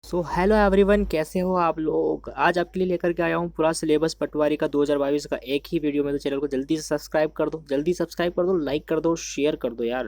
So hello everyone, कैसे हो आप लोग। आज आपके लिए लेकर के आया हूँ पूरा सिलेबस पटवारी का 2022 का एक ही वीडियो में। तो चैनल को जल्दी से सब्सक्राइब कर दो, जल्दी सब्सक्राइब कर दो, लाइक कर दो, शेयर कर दो यार।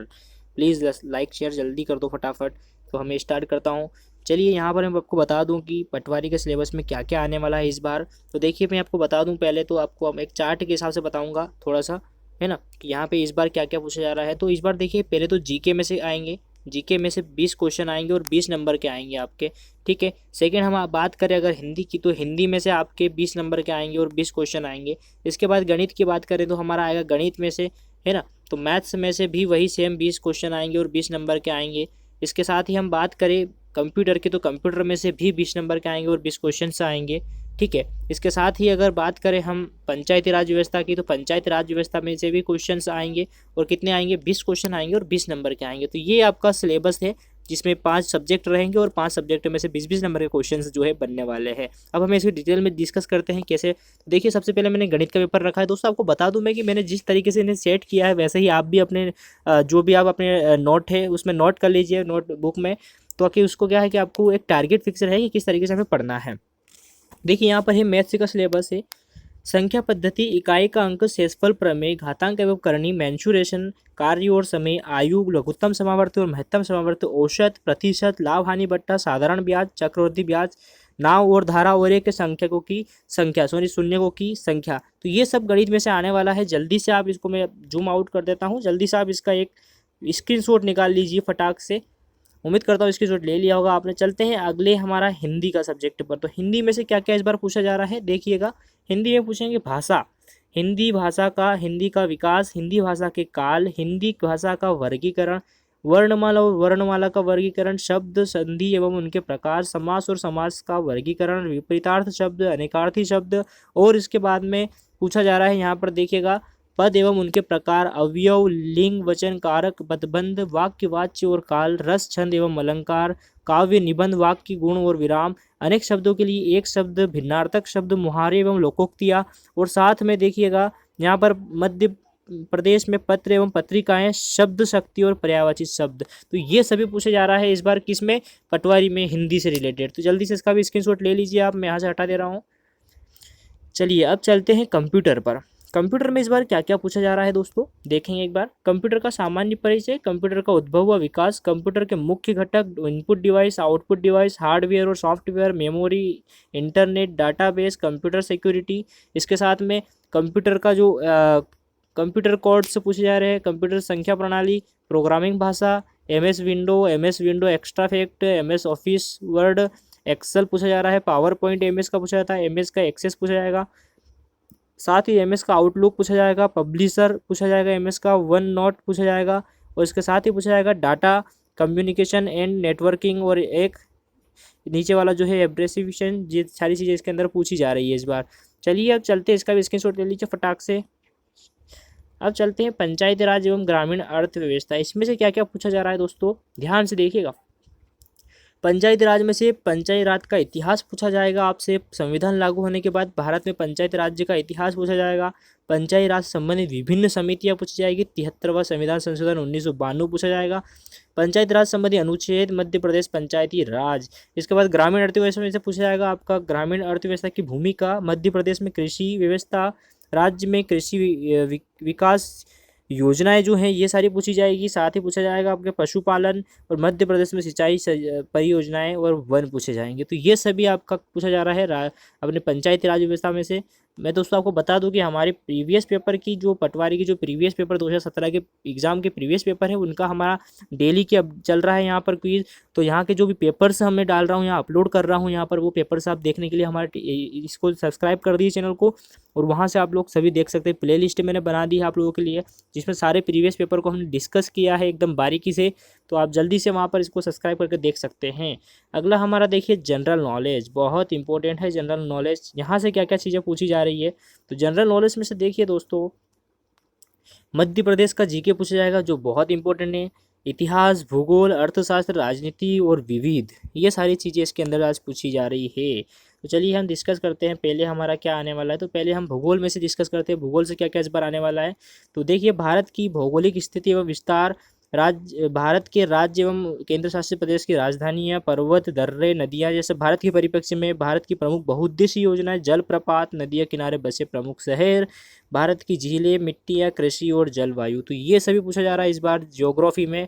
प्लीज़ लाइक शेयर जल्दी कर दो फटाफट। तो हमें स्टार्ट करता हूँ। चलिए यहाँ पर मैं आपको बता दूँ कि पटवारी के सिलेबस में क्या क्या आने वाला है इस बार। तो देखिए मैं आपको बता दूँ, पहले तो आपको हम एक चार्ट के हिसाब से बताऊँगा थोड़ा सा, है ना, कि यहाँ पे इस बार क्या क्या पूछा जा रहा है। तो इस बार देखिए पहले तो जीके में से आएंगे। जीके में से 20 क्वेश्चन आएंगे और 20 नंबर के आएंगे आपके। ठीक है। सेकंड हम बात करें अगर हिंदी की, तो हिंदी में से आपके 20 नंबर के आएंगे और 20 क्वेश्चन आएंगे। इसके बाद गणित की बात करें तो हमारा आएगा गणित में से, है ना। तो मैथ्स में से भी वही सेम 20 क्वेश्चन आएंगे और 20 नंबर के आएंगे। इसके साथ ही हम बात करें कंप्यूटर की, तो कंप्यूटर में से भी 20 नंबर के आएंगे और 20 क्वेश्चन आएंगे। ठीक है। इसके साथ ही अगर बात करें हम पंचायती राज व्यवस्था की, तो पंचायती राज व्यवस्था में से भी क्वेश्चंस आएंगे और कितने आएंगे, 20 क्वेश्चन आएंगे और 20 नंबर के आएंगे। तो ये आपका सिलेबस है जिसमें 5 सब्जेक्ट रहेंगे और 5 सब्जेक्ट में से 20-20 नंबर के क्वेश्चंस जो है बनने वाले हैं। अब हमें इसकी डिटेल में डिस्कस करते हैं कैसे। देखिए सबसे पहले मैंने गणित का पेपर रखा है दोस्तों। आपको बता दूं मैं कि मैंने जिस तरीके से इन्हें सेट किया है वैसे ही आप भी अपने जो भी आप अपने नोट है उसमें नोट कर लीजिए, नोटबुक में। तो कि उसको क्या है कि आपको एक टारगेट फिक्स रहे कि किस तरीके से हमें पढ़ना है। देखिए यहाँ पर है मैथ्स का सिलेबस है। संख्या पद्धति, इकाई का अंक, शेषफल प्रमेय, घातांक एवं करणी, मेंशुरेशन, कार्य और समय, आयु, लघुत्तम समावर्ती और महत्तम समावर्ती, औसत, प्रतिशत, लाभ हानि बट्टा, साधारण ब्याज, चक्रवृद्धि ब्याज, नाव और धारा और एक संख्यकों की संख्या, सॉरी शून्यकों की संख्या। तो ये सब गणित में से आने वाला है। जल्दी से आप इसको, मैं जूम आउट कर देता हूँ, जल्दी से आप इसका एक स्क्रीनशॉट निकाल लीजिए फटाक से। उम्मीद करता हूँ इसकी शॉट ले लिया होगा आपने। चलते हैं अगले हमारा हिंदी का सब्जेक्ट पर। तो हिंदी में से क्या क्या इस बार पूछा जा रहा है देखिएगा। हिंदी में पूछेंगे भाषा, हिंदी भाषा का, हिंदी का विकास, हिंदी भाषा के काल, हिंदी भाषा का वर्गीकरण, वर्णमाला और वर्णमाला का वर्गीकरण, शब्द संधि एवं उनके प्रकार, समास और समास का वर्गीकरण, विपरीतार्थ शब्द, अनेकार्थी शब्द। और इसके बाद में पूछा जा रहा है यहाँ पर देखिएगा, पद एवं उनके प्रकार, अवयव, लिंग, वचन, कारक, पदबंध, वाक्य, वाच्य और काल, रस, छंद एवं अलंकार, काव्य, निबंध, वाक्य, गुण और विराम, अनेक शब्दों के लिए एक शब्द, भिन्नार्थक शब्द, मुहारे एवं लोकोक्तियाँ। और साथ में देखिएगा यहाँ पर मध्य प्रदेश में पत्र एवं पत्रिकाएं, शब्द शक्ति और पर्यायवाची शब्द। तो ये सभी पूछे जा रहा है इस बार किसमें, पटवारी में, हिंदी से रिलेटेड। तो जल्दी से इसका भी स्क्रीनशॉट ले लीजिए आप, मैं यहाँ से हटा दे रहा हूँ। चलिए अब चलते हैं कंप्यूटर पर। कंप्यूटर में इस बार क्या क्या पूछा जा रहा है दोस्तों, देखेंगे एक बार। कंप्यूटर का सामान्य परिचय, कंप्यूटर का उद्भव व विकास, कंप्यूटर के मुख्य घटक, input device, output device, hardware और software, memory, internet, database, computer security. इसके साथ में कंप्यूटर का जो कंप्यूटर कोड से पूछे जा रहे हैं, कंप्यूटर संख्या प्रणाली, प्रोग्रामिंग भाषा, M S window extra effect, M S office word, excel पूछा जा रहा है, पावर पॉइंट एम एस का पूछा जाता है, एम एस का एक्सेस पूछा जाएगा। साथ ही एम एस का आउटलुक पूछा जाएगा, पब्लिशर पूछा जाएगा, एम एस का वन नोट पूछा जाएगा। और इसके साथ ही पूछा जाएगा डाटा कम्युनिकेशन एंड नेटवर्किंग। और एक नीचे वाला जो है एब्रेसिवेशन, ये सारी चीज़ें इसके अंदर पूछी जा रही है इस बार। चलिए अब चलते हैं, इसका भी स्क्रीनशॉट ले लीजिए फटाक से। अब चलते हैं पंचायती राज एवं ग्रामीण अर्थव्यवस्था। इसमें से क्या क्या पूछा जा रहा है दोस्तों, ध्यान से देखिएगा। पंचायती राज में से पंचायती राज का इतिहास पूछा जाएगा आपसे। संविधान लागू होने के बाद भारत में पंचायती राज्य का इतिहास पूछा जाएगा। पंचायती राज संबंधी विभिन्न समितियां पूछी जाएगी। 73वां संविधान संशोधन 1992 पूछा जाएगा। पंचायती राज संबंधी अनुच्छेद, मध्य प्रदेश पंचायती राज। इसके बाद ग्रामीण अर्थव्यवस्था में से पूछा जाएगा आपका ग्रामीण अर्थव्यवस्था की भूमिका, मध्य प्रदेश में कृषि व्यवस्था, राज्य में कृषि विकास योजनाएं जो हैं ये सारी पूछी जाएगी। साथ ही पूछा जाएगा आपके पशुपालन, और मध्य प्रदेश में सिंचाई परियोजनाएं और वन पूछे जाएंगे। तो ये सभी आपका पूछा जा रहा है अपने पंचायती राज व्यवस्था में से। मैं दोस्तों आपको बता दूं कि हमारे प्रीवियस पेपर की जो पटवारी की जो प्रीवियस पेपर 2017 के एग्जाम के प्रीवियस पेपर है उनका हमारा डेली के अब चल रहा है यहाँ पर क्विज। तो यहाँ के जो भी पेपर्स हमें डाल रहा हूँ, यहाँ अपलोड कर रहा हूँ यहाँ पर, वो पेपर्स आप देखने के लिए हमारे इसको सब्सक्राइब कर दीजिए चैनल को, और वहाँ से आप लोग सभी देख सकते हैं। प्ले लिस्ट मैंने बना दी है आप लोगों के लिए, जिसमें सारे प्रीवियस पेपर को हमने डिस्कस किया है एकदम बारीकी से। तो आप जल्दी से वहाँ पर इसको सब्सक्राइब करके देख सकते हैं। अगला हमारा देखिए जनरल नॉलेज, बहुत इंपॉर्टेंट है जनरल नॉलेज। यहाँ से क्या क्या चीज़ें पूछी जा रही है, तो जनरल नॉलेज में से देखिए दोस्तों, मध्य प्रदेश का जीके पूछा जाएगा जो बहुत इंपॉर्टेंट है। इतिहास, भूगोल, अर्थशास्त्र, राजनीति और विविध, ये सारी चीज़ें इसके अंदर आज पूछी जा रही है। तो चलिए हम डिस्कस करते हैं पहले हमारा क्या आने वाला है। तो पहले हम भूगोल में से डिस्कस करते हैं, भूगोल से क्या क्या इस बार आने वाला है। तो देखिए भारत की भौगोलिक स्थिति एवं विस्तार, भारत के राज्य एवं केंद्र शासित प्रदेश की राजधानियाँ, पर्वत, दर्रे, नदियाँ जैसे भारत के परिप्रेक्ष्य में भारत की प्रमुख बहुउद्देशीय योजनाएं, जलप्रपात, नदियाँ किनारे बसे प्रमुख शहर, भारत की झीलें, मिट्टियाँ, कृषि और जलवायु। तो ये सभी पूछा जा रहा है इस बार ज्योग्राफी में,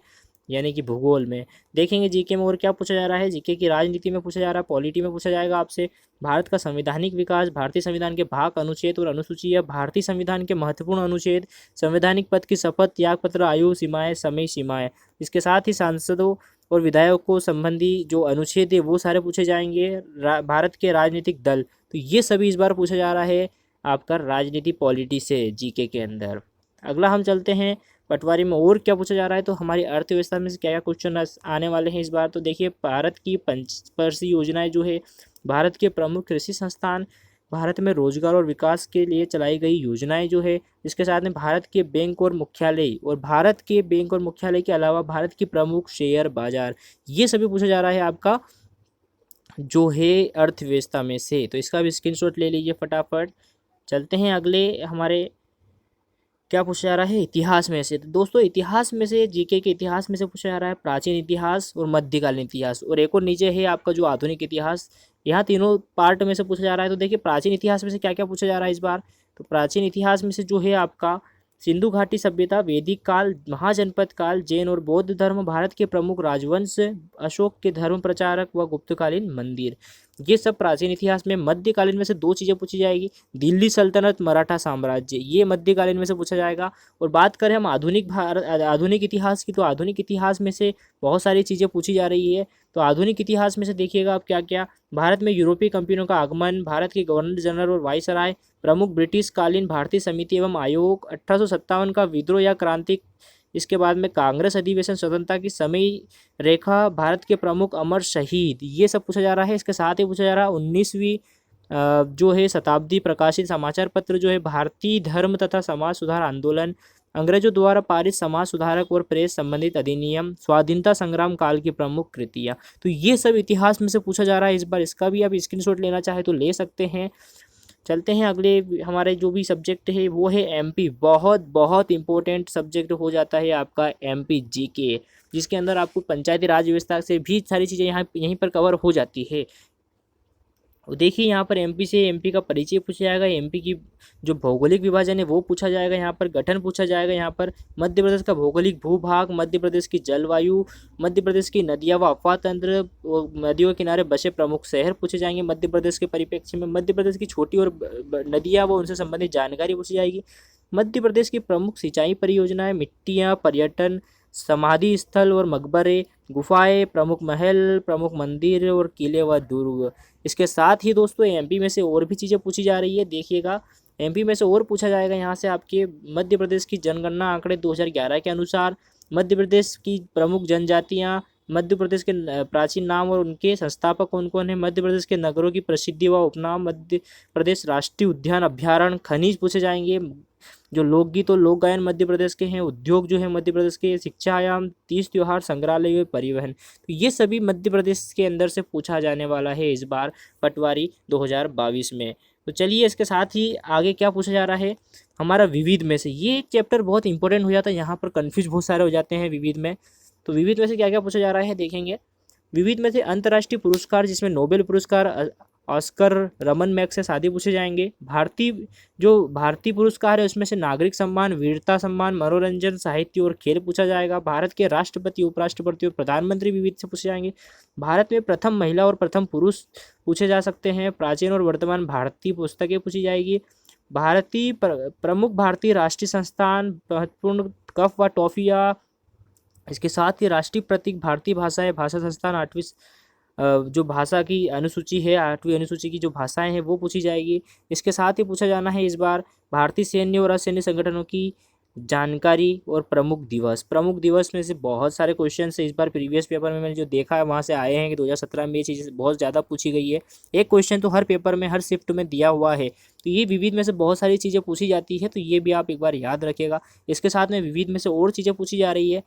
यानी कि भूगोल में। देखेंगे जीके में और क्या पूछा जा रहा है। जीके की राजनीति में पूछा जा रहा है, पॉलिटी में पूछा जाएगा आपसे। भारत का संवैधानिक विकास, भारतीय संविधान के भाग, अनुच्छेद और अनुसूची या भारतीय संविधान के महत्वपूर्ण अनुच्छेद, संवैधानिक पद की शपथ, त्यागपत्र, आयु सीमाएं, समय सीमाएं। इसके साथ ही सांसदों और विधायकों संबंधी जो अनुच्छेद है वो सारे पूछे जाएंगे। भारत के राजनीतिक दल, तो ये सभी इस बार पूछा जा रहा है आपका राजनीति पॉलिटी से जीके के अंदर। अगला हम चलते हैं पटवारी में और क्या पूछा जा रहा है। तो हमारी अर्थव्यवस्था में से क्या क्या क्वेश्चन आने वाले हैं इस बार। तो देखिए, भारत की पंचवर्षीय योजनाएं जो है, भारत के प्रमुख कृषि संस्थान, भारत में रोजगार और विकास के लिए चलाई गई योजनाएं जो है, इसके साथ में भारत के बैंक और मुख्यालय, और भारत के बैंक और मुख्यालय के अलावा भारत की प्रमुख शेयर बाजार, ये सभी पूछा जा रहा है आपका जो है अर्थव्यवस्था में से। तो इसका भी स्क्रीनशॉट ले लीजिए फटाफट। चलते हैं अगले हमारे क्या पूछा जा रहा है इतिहास में से। तो दोस्तों, इतिहास में से, जीके के इतिहास में से पूछा जा रहा है प्राचीन इतिहास और मध्यकालीन इतिहास, और एक और नीचे है आपका जो आधुनिक इतिहास। यहाँ तीनों पार्ट में से पूछा जा रहा है। तो देखिए, प्राचीन इतिहास में से क्या क्या पूछा जा रहा है इस बार। तो प्राचीन इतिहास में से जो है आपका सिंधु घाटी सभ्यता, वैदिक काल, महाजनपद काल, जैन और बौद्ध धर्म, भारत के प्रमुख राजवंश, अशोक के धर्म प्रचारक व गुप्तकालीन मंदिर, ये सब प्राचीन इतिहास में। मध्यकालीन में से दो चीज़ें पूछी जाएगी, दिल्ली सल्तनत, मराठा साम्राज्य, ये मध्यकालीन में से पूछा जाएगा। और बात करें हम आधुनिक इतिहास की, तो आधुनिक इतिहास में से बहुत सारी चीज़ें पूछी जा रही है। तो आधुनिक इतिहास में से देखिएगा आप क्या क्या। भारत में यूरोपीय कंपनियों का आगमन, भारत के गवर्नर जनरल और वाइसराय, प्रमुख ब्रिटिश कालीन भारतीय समिति एवं आयोग, 1857 का विद्रोह या क्रांति, इसके बाद में कांग्रेस अधिवेशन, स्वतंत्रता की समय रेखा, भारत के प्रमुख अमर शहीद, ये सब पूछा जा रहा है। इसके साथ ही पूछा जा रहा है 19वीं जो है शताब्दी प्रकाशित समाचार पत्र जो है, भारतीय धर्म तथा समाज सुधार आंदोलन, अंग्रेजों द्वारा पारित समाज सुधारक और प्रेस संबंधित अधिनियम, स्वाधीनता संग्राम काल की प्रमुख कृतियाँ। तो ये सब इतिहास में से पूछा जा रहा है इस बार। इसका भी आप स्क्रीनशॉट लेना चाहे तो ले सकते हैं। चलते हैं अगले हमारे जो भी सब्जेक्ट है वो है एमपी। बहुत बहुत इंपॉर्टेंट सब्जेक्ट हो जाता है आपका एमपी जीके, जिसके अंदर आपको पंचायती राज व्यवस्था से भी सारी चीज़ें यहीं पर कवर हो जाती है। देखिए, यहाँ पर एमपी से एमपी का परिचय पूछा जाएगा, एमपी की जो भौगोलिक विभाजन है वो पूछा जाएगा, यहाँ पर गठन पूछा जाएगा, यहाँ पर मध्य प्रदेश का भौगोलिक भूभाग, मध्य प्रदेश की जलवायु, मध्य प्रदेश की नदियाँ व अफवाह तंत्र, नदियों के किनारे बसे प्रमुख शहर पूछे जाएंगे मध्य प्रदेश के परिप्रेक्ष्य में, मध्य प्रदेश की छोटी और नदियाँ व उनसे संबंधित जानकारी पूछी जाएगी, मध्य प्रदेश की प्रमुख सिंचाई परियोजनाएं, मिट्टियाँ, पर्यटन, समाधि स्थल और मकबरे, गुफाएं, प्रमुख महल, प्रमुख मंदिर और किले व दुर्ग। इसके साथ ही दोस्तों एमपी में से और भी चीज़ें पूछी जा रही है। देखिएगा, एमपी में से और पूछा जाएगा यहाँ से आपके मध्य प्रदेश की जनगणना आंकड़े 2011 के अनुसार, मध्य प्रदेश की प्रमुख जनजातियाँ, मध्य प्रदेश के प्राचीन नाम और उनके संस्थापक कौन कौन है, मध्य प्रदेश के नगरों की प्रसिद्धि व उपनाम, मध्य प्रदेश राष्ट्रीय उद्यान, अभ्यारण्य, खनिज पूछे जाएंगे, जो लोकगीत और लोक गायन मध्य प्रदेश के हैं, उद्योग जो है मध्य प्रदेश के, शिक्षा आयाम, तीज त्योहार, संग्रहालय व परिवहन। तो ये सभी मध्य प्रदेश के अंदर से पूछा जाने वाला है इस बार पटवारी 2022 में। तो चलिए, इसके साथ ही आगे क्या पूछा जा रहा है हमारा विविध में से। ये चैप्टर बहुत इंपॉर्टेंट हो जाता है, यहाँ पर कन्फ्यूज बहुत सारे हो जाते हैं विविध में। तो विविध में से क्या क्या पूछा जा रहा है देखेंगे। विविध में से अंतर्राष्ट्रीय पुरस्कार, जिसमें नोबेल पुरस्कार, ऑस्कर, रमन मैग्सेस आदि पूछे जाएंगे। भारतीय पुरस्कार है उसमें से नागरिक सम्मान, वीरता सम्मान, मनोरंजन, साहित्य और खेल पूछा जाएगा। भारत के राष्ट्रपति, उपराष्ट्रपति और प्रधानमंत्री विविध से पूछे जाएंगे। भारत में प्रथम महिला और प्रथम पुरुष पूछे जा सकते हैं। प्राचीन और वर्तमान भारतीय पुस्तकें पूछी जाएगी। प्रमुख भारतीय राष्ट्रीय संस्थान, महत्वपूर्ण कप व टॉफिया, इसके साथ ही राष्ट्रीय प्रतीक, भारतीय भाषा है, भाषा संस्थान, 8वीं जो भाषा की अनुसूची है, 8वीं अनुसूची की जो भाषाएं हैं वो पूछी जाएगी। इसके साथ ही पूछा जाना है इस बार भारतीय सैन्य और असैन्य संगठनों की जानकारी और प्रमुख दिवस में से बहुत सारे क्वेश्चन है इस बार प्रीवियस पेपर में मैंने जो देखा है वहाँ से आए हैं कि 2017 में ये चीज़ें बहुत ज़्यादा पूछी गई है। एक क्वेश्चन तो हर पेपर में हर शिफ्ट में दिया हुआ है, तो ये विविध में से बहुत सारी चीज़ें पूछी जाती है, तो ये भी आप एक बार याद रखिएगा। इसके साथ में विविध में से और चीज़ें पूछी जा रही है,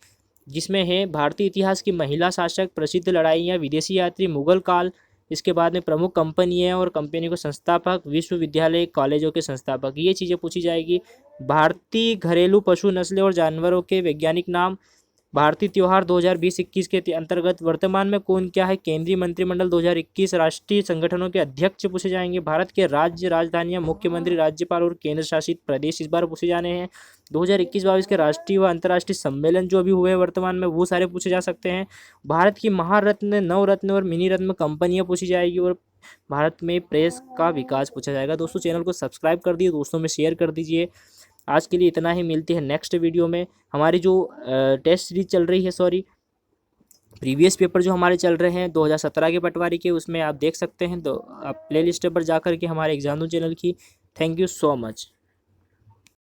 जिसमें है भारतीय इतिहास की महिला शासक, प्रसिद्ध लड़ाइयाँ, विदेशी यात्री, मुगल काल, इसके बाद में प्रमुख कंपनियाँ और कंपनी को संस्थापक, विश्वविद्यालय, कॉलेजों के संस्थापक, ये चीज़ें पूछी जाएगी। भारतीय घरेलू पशु नस्लें और जानवरों के वैज्ञानिक नाम, भारतीय त्योहार 2020-21 के अंतर्गत वर्तमान में कौन क्या है केंद्रीय मंत्रिमंडल 2021 राष्ट्रीय संगठनों के अध्यक्ष पूछे जाएंगे। भारत के राज्य राजधानियां, मुख्यमंत्री, राज्यपाल और केंद्र शासित प्रदेश इस बार पूछे जाने हैं। 2021-22 के राष्ट्रीय व अंतर्राष्ट्रीय सम्मेलन जो अभी हुए हैं वर्तमान में, वो सारे पूछे जा सकते हैं। भारत की महारत्न, नवरत्न और मिनी रत्न कंपनियां पूछी जाएगी और भारत में प्रेस का विकास पूछा जाएगा। दोस्तों चैनल को सब्सक्राइब कर दिए, दोस्तों में शेयर कर दीजिए। आज के लिए इतना ही, मिलती है नेक्स्ट वीडियो में। हमारी जो टेस्ट सीरीज चल रही है, सॉरी प्रीवियस पेपर जो हमारे चल रहे हैं 2017 के पटवारी के, उसमें आप देख सकते हैं। तो आप प्ले लिस्ट पर जाकर के हमारे एग्जाम चैनल की। Thank you so much.